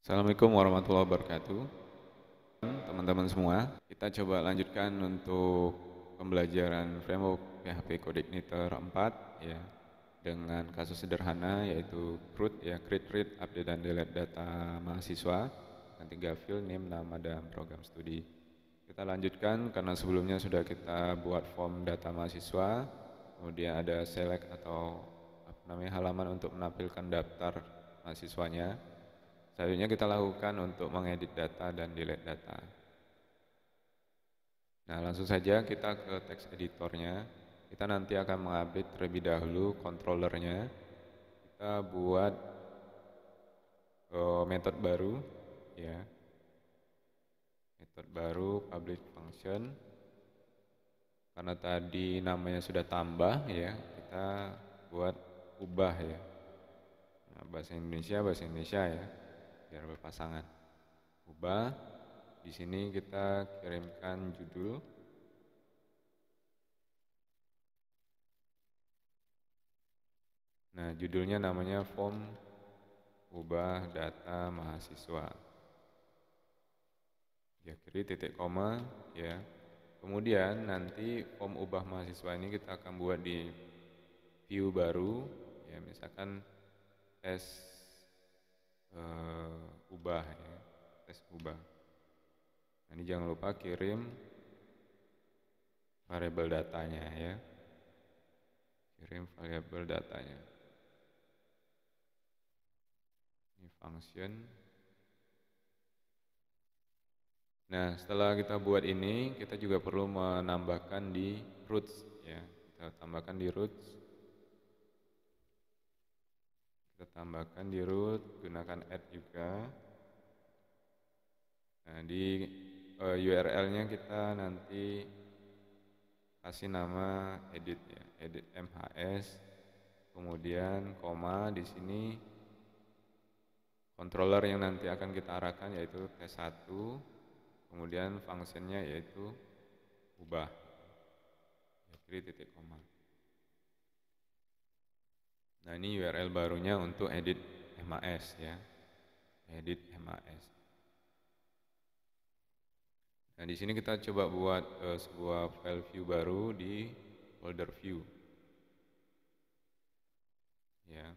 Assalamualaikum warahmatullahi wabarakatuh. Teman-teman semua, kita coba lanjutkan untuk pembelajaran framework PHP Codeignitor 4 ya, dengan kasus sederhana yaitu CRUD ya, create, read, update dan delete data mahasiswa dan 3 field name, nama dan program studi. Kita lanjutkan karena sebelumnya sudah kita buat form data mahasiswa, kemudian ada select atau halaman untuk menampilkan daftar mahasiswanya. Selanjutnya kita lakukan untuk mengedit data dan delete data. Nah, langsung saja kita ke text editornya. Kita nanti akan mengupdate terlebih dahulu controllernya. Kita buat metode baru, ya. Metode baru public function. Karena tadi namanya sudah tambah, ya, kita buat ubah ya. Nah, bahasa Indonesia ya. Biar berpasangan. Ubah. Di sini kita kirimkan judul. Nah, judulnya namanya form ubah data mahasiswa. Diakhiri titik koma ya. Kemudian nanti form ubah mahasiswa ini kita akan buat di view baru ya, misalkan tes ubah ya, tes ubah. Nah, ini jangan lupa kirim variabel datanya ya. Kirim variabel datanya. Ini function. Nah, setelah kita buat ini, kita juga perlu menambahkan di roots ya. Kita tambahkan di roots. Kita tambahkan di root, gunakan add juga. Nah, di URL-nya kita nanti kasih nama edit ya, edit MHS. Kemudian koma di sini controller yang nanti akan kita arahkan yaitu tes1. Kemudian fungsinya yaitu ubah. Kiri titik koma. Nah, ini URL barunya untuk edit MAS ya. Edit MAS. Nah, di sini kita coba buat sebuah file view baru di folder view. Ya.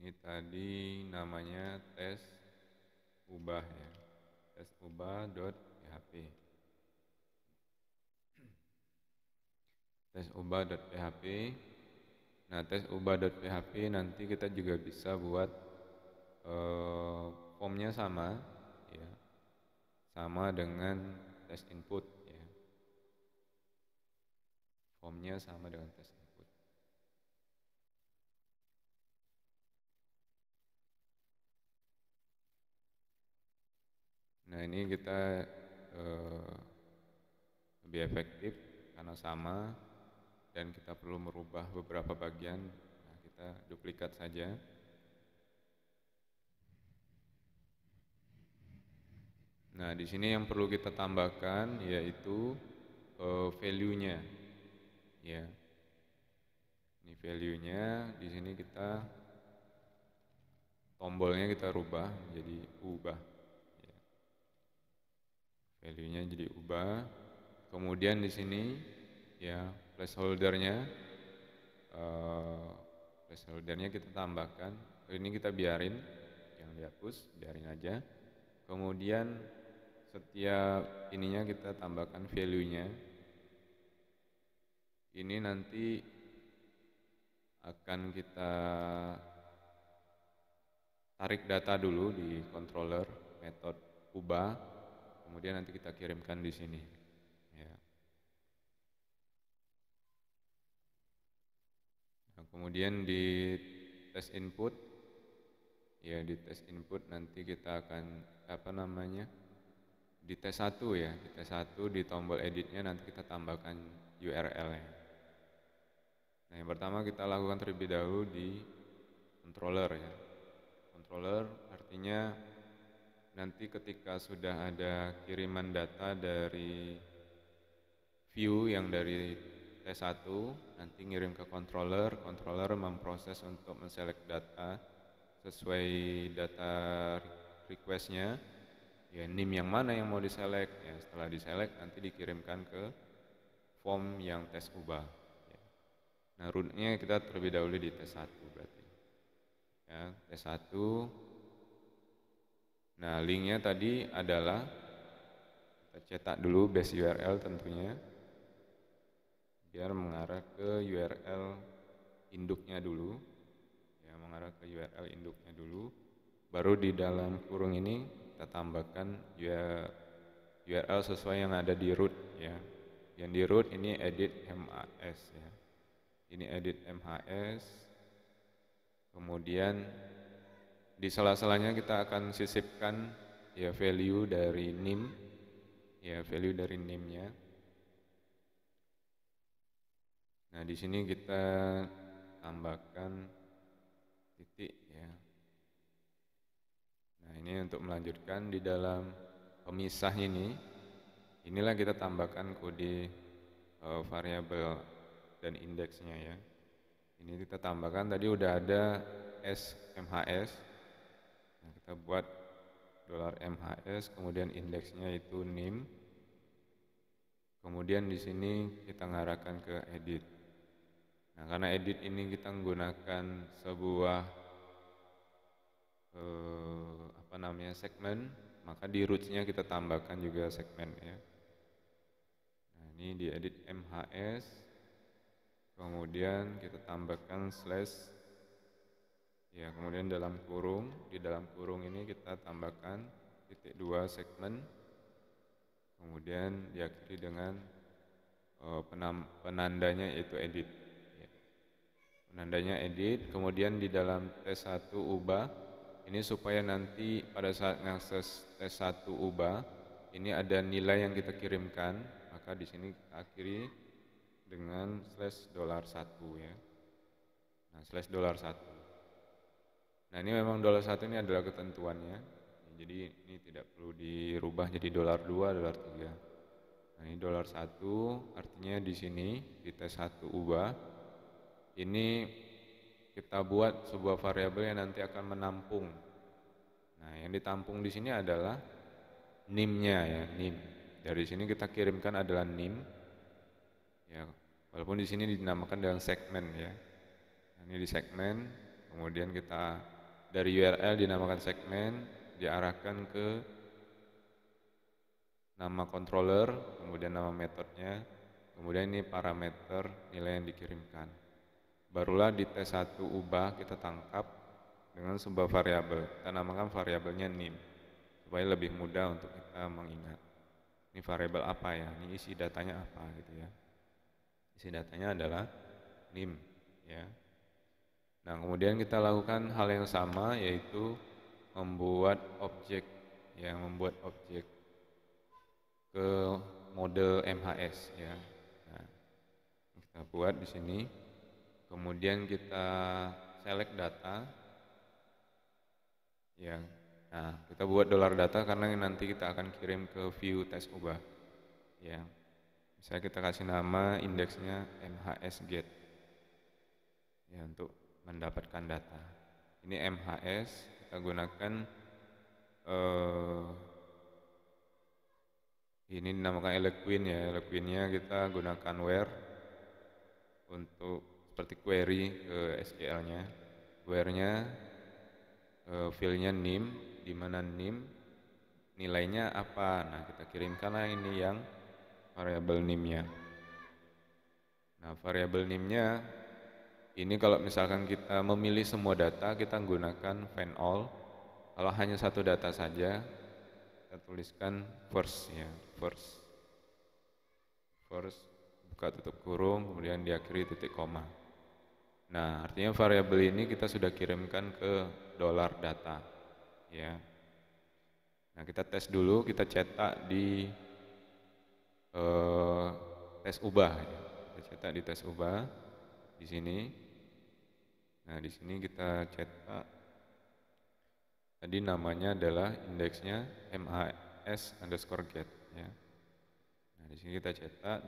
Ini tadi namanya tes ubah ya. Tes ubah.php. Tes ubah.php. Nah, tes ubah.php nanti kita juga bisa buat formnya sama ya. Sama dengan tes input ya. Formnya sama dengan tes input. Nah, ini kita lebih efektif karena sama dan kita perlu merubah beberapa bagian. Nah, kita duplikat saja. Nah, di sini yang perlu kita tambahkan yaitu value-nya. Ya. Ini value-nya, di sini kita tombolnya kita rubah menjadi ubah. Ya. Value-nya jadi ubah. Kemudian di sini ya placeholder-nya kita tambahkan. Ini kita biarin, jangan dihapus, biarin aja. Kemudian setiap ininya kita tambahkan value-nya. Ini nanti akan kita tarik data dulu di controller metode ubah, kemudian nanti kita kirimkan di sini. Ya. Nah, kemudian di tes input, ya di tes input nanti kita akan di tes1 ya, di tes1 di tombol editnya nanti kita tambahkan URL-nya. Nah, yang pertama kita lakukan terlebih dahulu di controller ya. Controller artinya nanti ketika sudah ada kiriman data dari view yang dari T1 nanti ngirim ke controller, controller memproses untuk menselect data sesuai data requestnya, ya NIM yang mana yang mau diselect, ya setelah diselect nanti dikirimkan ke form yang tes ubah. Ya. Nah rootnya kita terlebih dahulu di tes 1 berarti. Ya, tes 1. Nah linknya tadi adalah kita cetak dulu base URL tentunya, biar mengarah ke URL induknya dulu, ya mengarah ke URL induknya dulu. Baru di dalam kurung ini kita tambahkan URL sesuai yang ada di root, ya. Yang di root ini edit MHS, ya. Ini edit MHS. Kemudian di sela-selanya kita akan sisipkan ya value dari NIM, ya value dari NIM-nya. Nah di sini kita tambahkan titik, ya. Nah ini untuk melanjutkan di dalam pemisah ini, inilah kita tambahkan kode variabel dan indeksnya, ya. Ini kita tambahkan tadi udah ada SMHS. Nah, kita buat $MHS, kemudian indeksnya itu NIM. Kemudian di sini kita ngarahkan ke edit. Nah, karena edit ini kita menggunakan sebuah segmen, maka di roots-nya kita tambahkan juga segmen, ya. Nah, ini di edit MHS. Kemudian kita tambahkan slash, ya, kemudian di dalam kurung ini kita tambahkan titik 2 segmen, kemudian diakhiri dengan penandanya yaitu edit, ya. Penandanya edit, kemudian di dalam tes 1 ubah, ini supaya nanti pada saat ngakses tes 1 ubah, ini ada nilai yang kita kirimkan, maka di sini kita akhiri dengan /$1, ya. Nah, /$1. Nah, ini memang $1 ini adalah ketentuannya. Jadi ini tidak perlu dirubah jadi $2, $3. Nah, ini $1 artinya di sini di tes 1 ubah ini kita buat sebuah variabel yang nanti akan menampung. Nah, yang ditampung di sini adalah NIM-nya, ya, NIM. Dari sini kita kirimkan adalah NIM. Ya, walaupun di sini dinamakan dengan segmen, ya. Nah, ini di segmen, kemudian kita dari URL dinamakan segmen, diarahkan ke nama controller, kemudian nama metodenya, kemudian ini parameter nilai yang dikirimkan. Barulah di tes 1 ubah kita tangkap dengan sebuah variabel. Kita namakan variabelnya NIM supaya lebih mudah untuk kita mengingat. Ini variabel apa, ya? Ini isi datanya apa, gitu, ya. Isi datanya adalah NIM, ya. Nah, kemudian kita lakukan hal yang sama, yaitu membuat objek, ya, membuat objek ke model MHS, ya. Nah, kita buat di sini. Kemudian kita select data, ya. Nah, kita buat $data karena nanti kita akan kirim ke view tes ubah, ya. Misalnya kita kasih nama indeksnya MHS get, ya, untuk mendapatkan data. Ini MHS, kita gunakan ini dinamakan Eloquent, ya. Eloquent-nya kita gunakan where untuk seperti query ke SQL-nya. Where-nya field-nya NIM, di mana NIM nilainya apa. Nah, kita kirimkanlah ini yang variabel NIM-nya. Nah, variabel NIM-nya ini kalau misalkan kita memilih semua data, kita menggunakan find all. Kalau hanya satu data saja, kita tuliskan first, ya, first, buka tutup kurung, kemudian diakhiri titik koma. Nah, artinya variabel ini kita sudah kirimkan ke $data, ya. Nah, kita tes dulu, kita cetak di tes ubah, ya. Kita cetak di tes ubah di sini. Nah, di sini kita cetak tadi namanya adalah indeksnya MHS_get, ya. Nah, di sini kita cetak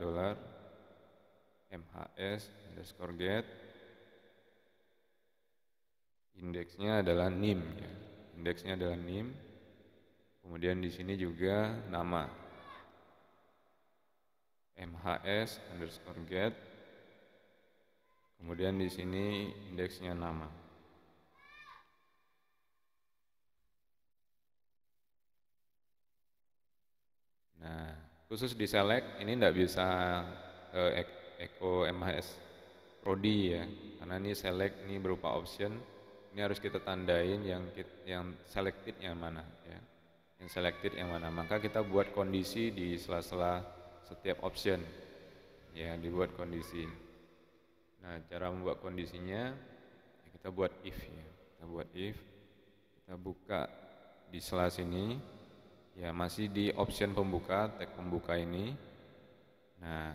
$MHS_get. Indeksnya adalah NIM ya. Indeksnya adalah NIM. Kemudian di sini juga nama MHS_get. Kemudian di sini indeksnya nama. Nah, khusus di select ini tidak bisa echo MHS Prodi ya, karena ini select ini berupa option. Ini harus kita tandain yang selected yang mana ya. Yang selected yang mana. Maka kita buat kondisi di sela-sela setiap option. Ya, dibuat kondisi. Nah, cara membuat kondisinya ya kita buat if ya. Kita buat if. Kita buka di sela sini. Ya, masih di option pembuka, tag pembuka ini. Nah,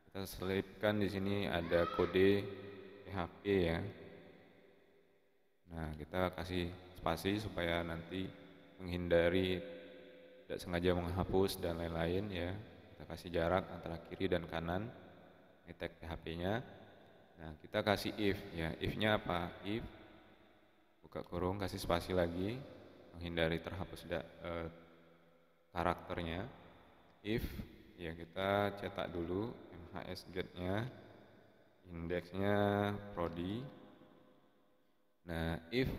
kita selipkan di sini ada kode PHP ya. Nah, kita kasih spasi supaya nanti menghindari tidak sengaja menghapus dan lain-lain ya. Kita kasih jarak antara kiri dan kanan. Ini tag PHP-nya. Nah, kita kasih if ya. If-nya apa? If buka kurung, kasih spasi lagi menghindari terhapus karakternya. If ya kita cetak dulu MHS_get-nya, indeksnya prodi. Nah, if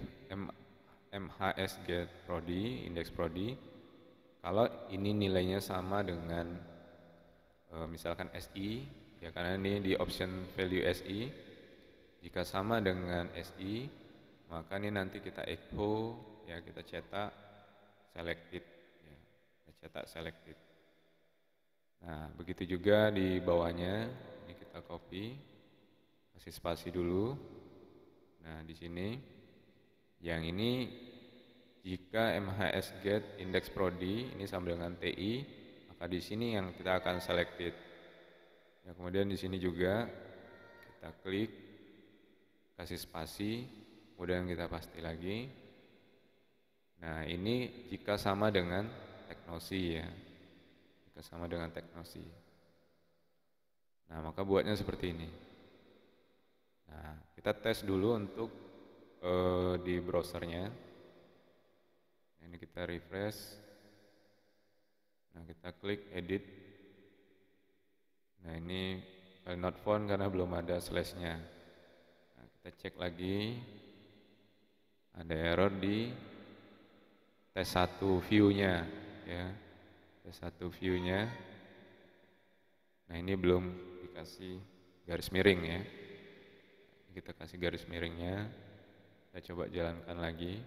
MHS_get prodi, indeks prodi, kalau ini nilainya sama dengan misalkan SI, ya karena ini di option value SI, jika sama dengan SI, maka ini nanti kita echo, ya kita cetak selected, ya, kita cetak selected. Nah, begitu juga di bawahnya, ini kita copy, kasih spasi dulu. Nah, di sini, yang ini jika MHS_get index prodi ini sama dengan TI, maka di sini yang kita akan selected. Ya, kemudian di sini juga kita klik, kasih spasi, kemudian kita pasti lagi. Nah, ini jika sama dengan teknosi ya. Jika sama dengan teknosi. Nah, maka buatnya seperti ini. Nah, kita tes dulu untuk di browsernya. Ini kita refresh. Nah, kita klik edit. Nah, ini file not found karena belum ada slash-nya. Nah, kita cek lagi. Ada error di tes 1 view-nya ya. Tes 1 view-nya. Nah, ini belum dikasih garis miring ya. Kita kasih garis miringnya. Kita coba jalankan lagi.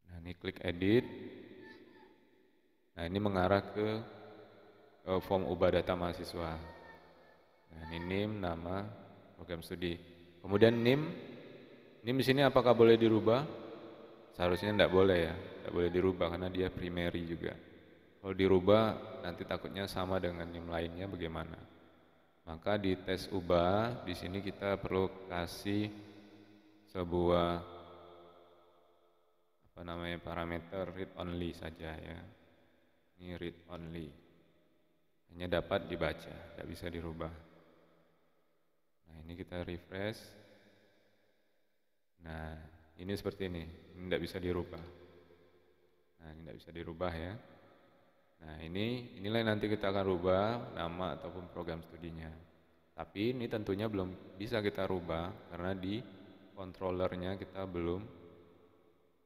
Nah, ini klik edit. Nah, ini mengarah ke form ubah data mahasiswa. Nah, ini NIM, nama, program studi. Kemudian NIM di sini apakah boleh dirubah? Seharusnya tidak boleh ya, tidak boleh dirubah karena dia primary juga. Kalau dirubah nanti takutnya sama dengan NIM lainnya bagaimana? Maka di tes ubah di sini kita perlu kasih sebuah parameter read only saja ya. Ini read only. Hanya dapat dibaca, tidak bisa dirubah. Nah, ini kita refresh. Nah, ini seperti ini tidak bisa dirubah. Nah, ini tidak bisa dirubah ya. Nah, inilah yang nanti kita akan rubah nama ataupun program studinya. Tapi ini tentunya belum bisa kita rubah karena di controllernya kita belum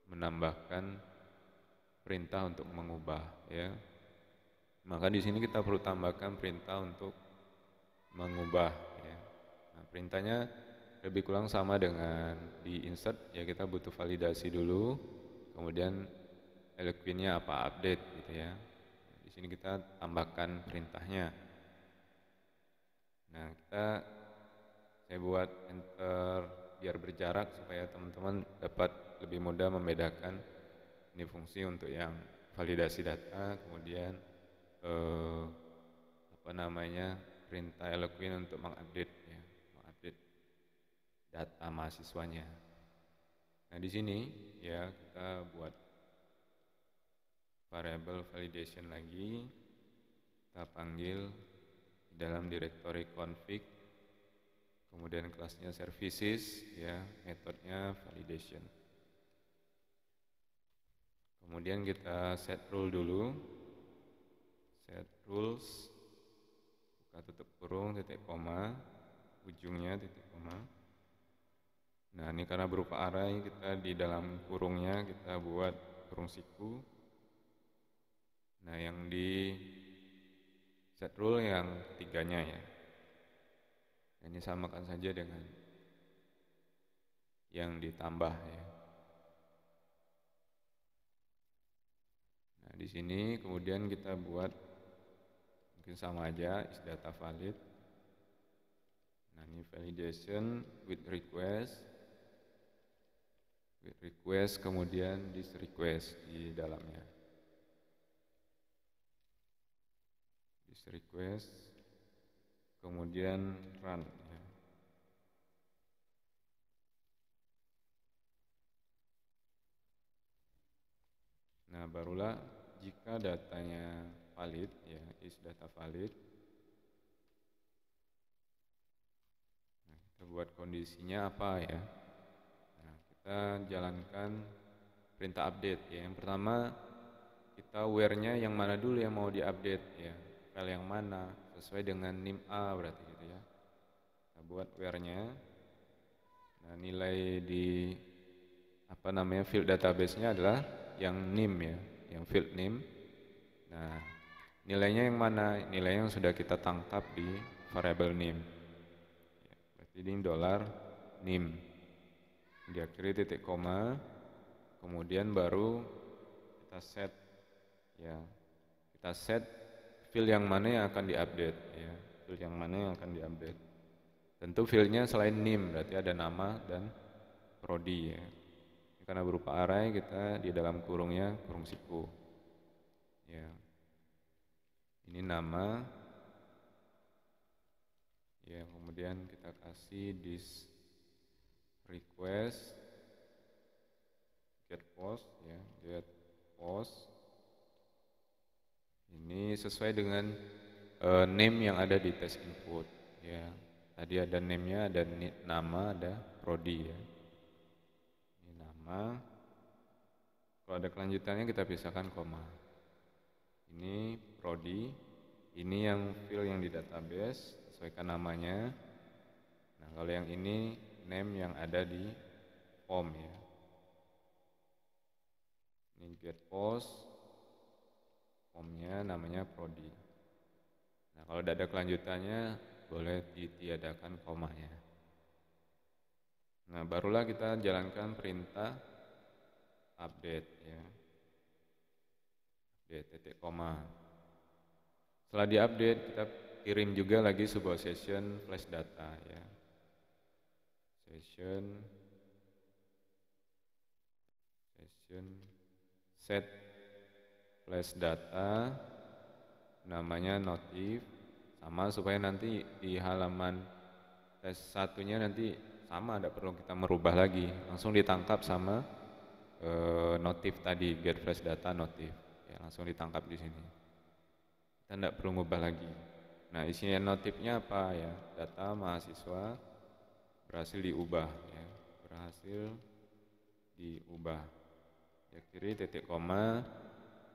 menambahkan perintah untuk mengubah ya. Maka di sini kita perlu tambahkan perintah untuk mengubah ya. Nah, perintahnya lebih kurang sama dengan di insert ya, kita butuh validasi dulu, kemudian Eloquentnya apa update gitu ya. Di sini kita tambahkan perintahnya. Nah, saya buat enter biar berjarak supaya teman-teman dapat lebih mudah membedakan ini fungsi untuk yang validasi data, kemudian perintah Eloquent untuk mengupdate ya, mengupdate data mahasiswanya. Nah, di sini ya kita buat variable validation lagi, kita panggil dalam directory config Kemudian kelasnya services, ya, metodenya validation. Kemudian kita set rule dulu. Set rules, buka tutup kurung, titik koma, ujungnya titik koma. Nah, ini karena berupa array, kita di dalam kurungnya kita buat kurung siku. Nah, yang di set rule yang ketiganya ya. Ini samakan saja dengan yang ditambah ya. Nah, di sini kemudian kita buat mungkin sama aja is data valid. Nah, ini validation with request kemudian this request di dalamnya. This request kemudian run ya. Nah, barulah jika datanya valid ya, is data valid. Nah, kita buat kondisinya apa ya? Nah, kita jalankan perintah update ya. Yang pertama kita where-nya yang mana dulu yang mau diupdate ya, file yang mana sesuai dengan nim A berarti gitu ya. Kita buat where-nya. Nah, nilai di field database-nya adalah yang nim ya, yang field name. Nah, nilainya yang mana? Nilai yang sudah kita tangkap di variable name. Ya, berarti ini $name. Diakhiri titik koma, kemudian baru kita set ya. Kita set field yang mana yang akan diupdate ya. Field yang mana yang akan diupdate. Tentu fieldnya selain name berarti ada nama dan prodi ya. Karena berupa array kita di dalam kurungnya kurung siku. Ya. Ini nama. Ya, kemudian kita kasih this request get post ya, get post. Ini sesuai dengan name yang ada di test input ya. Tadi ada name-nya, ada nama, ada prodi ya. Ini nama. Kalau ada kelanjutannya kita pisahkan koma. Ini prodi. Ini yang field yang di database, sesuaikan namanya. Nah, kalau yang ini name yang ada di form ya. Ini get post, formnya namanya prodi. Nah, kalau tidak ada kelanjutannya boleh ditiadakan komanya. Nah, barulah kita jalankan perintah update ya. Update titik koma. Setelah diupdate kita kirim juga lagi sebuah session flash data ya. Session set flash data namanya notif sama supaya nanti di halaman tes satunya nanti sama, tidak perlu kita merubah lagi, langsung ditangkap sama notif tadi, get flash data notif ya, langsung ditangkap di sini, kita tidak perlu ngubah lagi. Nah, isinya notifnya apa ya, data mahasiswa berhasil diubah ya, berhasil diubah ya, kiri titik koma,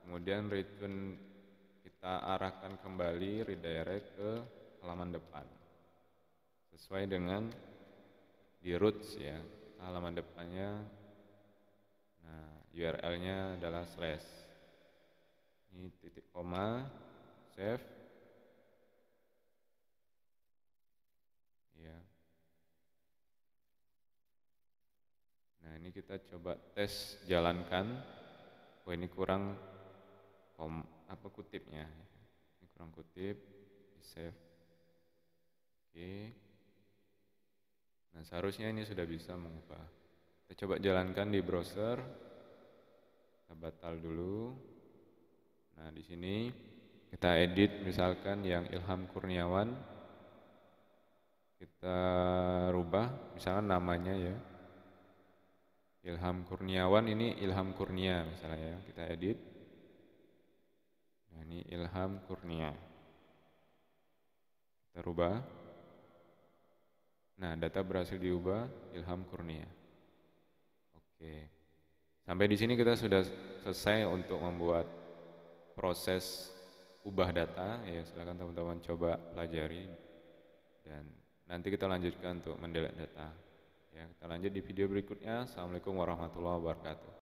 kemudian return kita arahkan kembali redirect ke halaman depan sesuai dengan di roots ya, halaman depannya. Nah, URL-nya adalah slash. Ini titik koma, save. Ya. Nah, ini kita coba tes jalankan. Oh, ini kurang kutipnya. Ini kurang kutip, di save. Oke. Nah, seharusnya ini sudah bisa mengubah. Kita coba jalankan di browser. Kita batal dulu. Nah, di sini kita edit misalkan yang Ilham Kurniawan. Kita rubah misalkan namanya ya. Ilham Kurniawan, ini Ilham Kurnia misalnya ya. Kita edit. Nah, ini Ilham Kurnia. Kita rubah. Nah, data berhasil diubah, Ilham Kurnia. Oke. Sampai di sini kita sudah selesai untuk membuat proses ubah data. Ya, silakan teman-teman coba pelajari dan nanti kita lanjutkan untuk mendelete data. Ya, kita lanjut di video berikutnya. Assalamualaikum warahmatullahi wabarakatuh.